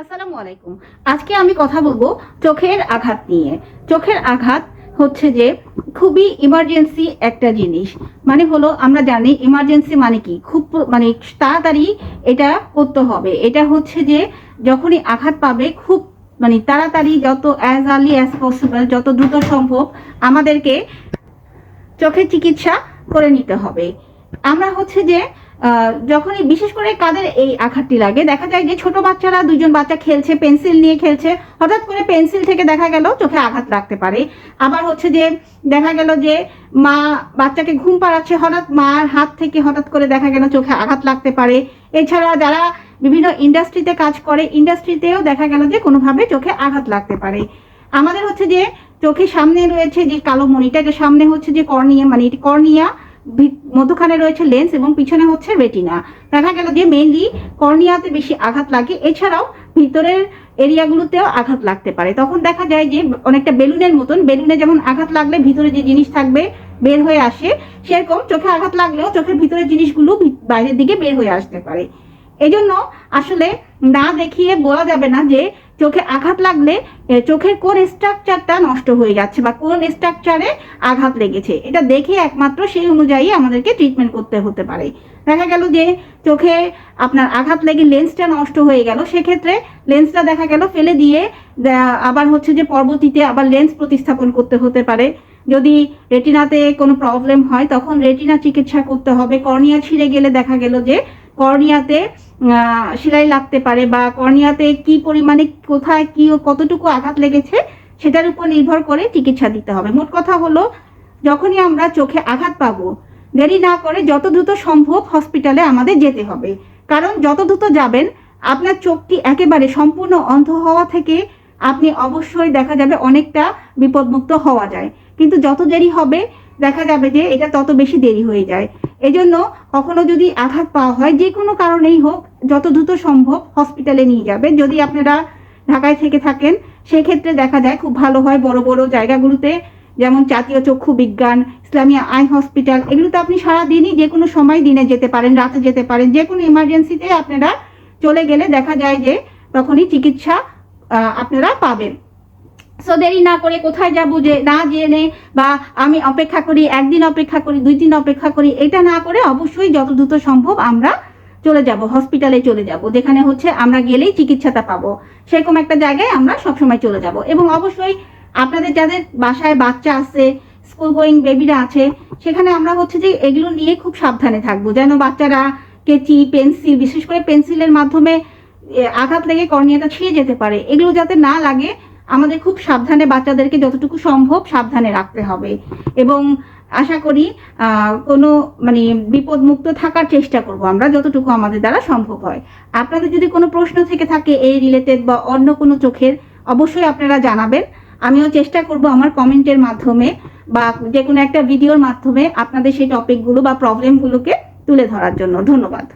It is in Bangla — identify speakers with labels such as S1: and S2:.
S1: আসসালামু আলাইকুম। আজকে আমি কথা বলবো চোখের আঘাত নিয়ে। চোখের আঘাত হচ্ছে যে খুবই ইমার্জেন্সি একটা জিনিস। মানে হলো আমরা জানি ইমার্জেন্সি মানে কি, খুব মানে তাড়াতাড়ি এটা করতে হবে। এটা হচ্ছে যে যখনই আঘাত পাবে খুব মানে তাড়াতাড়ি, যত অ্যাজ আর্লি অ্যাজ পসিবল, যত দ্রুত সম্ভব আমাদেরকে চোখের চিকিৎসা করে নিতে হবে। আমরা হচ্ছে যে যখনই বিশেষ করে কাদের এই আঘাতটি লাগে, দেখা যায় যে ছোট বাচ্চারা, দুইজন বাচ্চা খেলছে, পেন্সিল নিয়ে খেলছে, হঠাৎ করে পেন্সিল থেকে দেখা গেল চোখে আঘাত লাগতে পারে। আবার হচ্ছে যে দেখা গেল যে মা বাচ্চাকে ঘুম পাড়াচ্ছে, হঠাৎ মার হাত থেকে হঠাৎ করে দেখা গেল চোখে আঘাত লাগতে পারে। এছাড়া যারা বিভিন্ন ইন্ডাস্ট্রিতে কাজ করে, ইন্ডাস্ট্রিতেও দেখা গেল যে কোনোভাবে চোখে আঘাত লাগতে পারে। আমাদের হচ্ছে যে চোখের সামনে রয়েছে যে কালো মণিটা, এটা সামনে হচ্ছে যে কর্নিয়া, মানে এটি কর্নিয়া, মধ্যখানে রয়েছে লেন্স এবং পিছনে হচ্ছে রেটিনা। দেখা গেল যে মেইনলি কর্নিয়াতে বেশি আঘাত লাগে, এছাড়াও ভিতরের এরিয়াগুলোতেও আঘাত লাগতে পারে। তখন দেখা যায় যে অনেকটা বেলুনের মতন, বেলুনে যেমন আঘাত লাগলে ভিতরে যে জিনিস থাকবে বের হয়ে আসে, সেরকম চোখে আঘাত লাগলেও চোখের ভিতরের জিনিসগুলো বাইরের দিকে বের হয়ে আসতে পারে। এই জন্য আসলে না দেখিয়ে বলা যাবে না যে চোখে আঘাত লাগলে চোখের কোন স্ট্রাকচারটা নষ্ট হয়ে যাচ্ছে বা কোন স্ট্রাকচারে আঘাত লেগেছে, এটা দেখে একমাত্র সেই অনুযায়ী আমাদেরকে ট্রিটমেন্ট করতে হতে পারে। দেখা গেল যে চোখে আপনার আঘাত লেগে লেন্সটা নষ্ট হয়ে গেল, সেক্ষেত্রে লেন্সটা দেখা গেল ফেলে দিয়ে আবার হচ্ছে যে পরবর্তীতে আবার লেন্স প্রতিস্থাপন করতে হতে পারে। যদি রেটিনাতে কোনো প্রবলেম হয় তখন রেটিনা চিকিৎসা করতে হবে। কর্নিয়া ছিঁড়ে গেলে দেখা গেল যে কর্নিয়াতে সেলাই লাগতে পারে, বা কর্নিয়াতে কি পরিমাণে কোথায় কি কতটুকু আঘাত লেগেছে সেটার উপর নির্ভর করে চিকিৎসা দিতে হবে। মোট কথা হলো, যখনই আমরা চোখে আঘাত পাবো দেরি না করে যত দ্রুত সম্ভব হসপিটালে আমাদের যেতে হবে। কারণ যত দ্রুত যাবেন আপনার চোখটি একেবারে সম্পূর্ণ অন্ধ হওয়া থেকে আপনি অবশ্যই দেখা যাবে অনেকটা বিপদমুক্ত হওয়া যায়, কিন্তু যত দেরি হবে দেখা যাবে যে এটা তত বেশি দেরি হয়ে যায়। এজন্য কখনো যদি আঘাত পাওয়া হয়, যে কোনো কারণেই হোক, যত দ্রুত সম্ভব হসপিটালে নিয়ে যাবে। যদি আপনারা ঢাকায় থেকে থাকেন সেক্ষেত্রে দেখা যায় খুব ভালো হয় বড় বড় জায়গাগুলোতে, যেমন জাতীয় চক্ষু বিজ্ঞান, ইসলামিয়া আই হসপিটাল, এগুলোতে আপনি সারাদিনই যে কোনো সময় দিনে যেতে পারেন, রাতে যেতে পারেন। যে কোনো ইমার্জেন্সিতে আপনারা চলে গেলে দেখা যায় যে তখনই চিকিৎসা আপনারা পাবেন। সো দেরি না করে কোথায় যাব যে না জেনে, বা আমি অপেক্ষা করি, একদিন অপেক্ষা করি, 2 দিন অপেক্ষা করি, এটা না করে অবশ্যই যত দ্রুত সম্ভব আমরা চলে যাব, হসপিটালে চলে যাব, যেখানে হচ্ছে আমরা গেলেই চিকিৎসাটা পাবো, সেরকম একটা জায়গায় আমরা সবসময় চলে যাব। এবং অবশ্যই আপনাদের যাদের বাসায় বাচ্চা আছে, স্কুল গোয়িং বেবিরা আছে, সেখানে আমরা হচ্ছে যে এগুলো নিয়ে খুব সাবধানে থাকবো, যেন বাচ্চারা কেচি, পেন্সিল, বিশেষ করে পেন্সিলের মাধ্যমে আঘাত লেগে কর্নিয়াটা ছিঁড়ে যেতে পারে, এগুলো যাতে না লাগে আমাদের খুব সাবধানে বাচ্চাদেরকে যতটুকু সম্ভব সাবধানে রাখতে হবে। এবং আশা করি কোনো মানে বিপদমুক্ত থাকার চেষ্টা করব আমরা যতটুকু আমাদের দ্বারা সম্ভব হয়। আপনাদের যদি কোনো প্রশ্ন থেকে থাকে এই রিলেটেড বা অন্য কোনো চোখের, অবশ্যই আপনারা জানাবেন। আমিও চেষ্টা করব আমার কমেন্টের মাধ্যমে বা যে কোনো একটা ভিডিওর মাধ্যমে আপনাদের সেই টপিকগুলো বা প্রবলেমগুলোকে তুলে ধরার জন্য। ধন্যবাদ।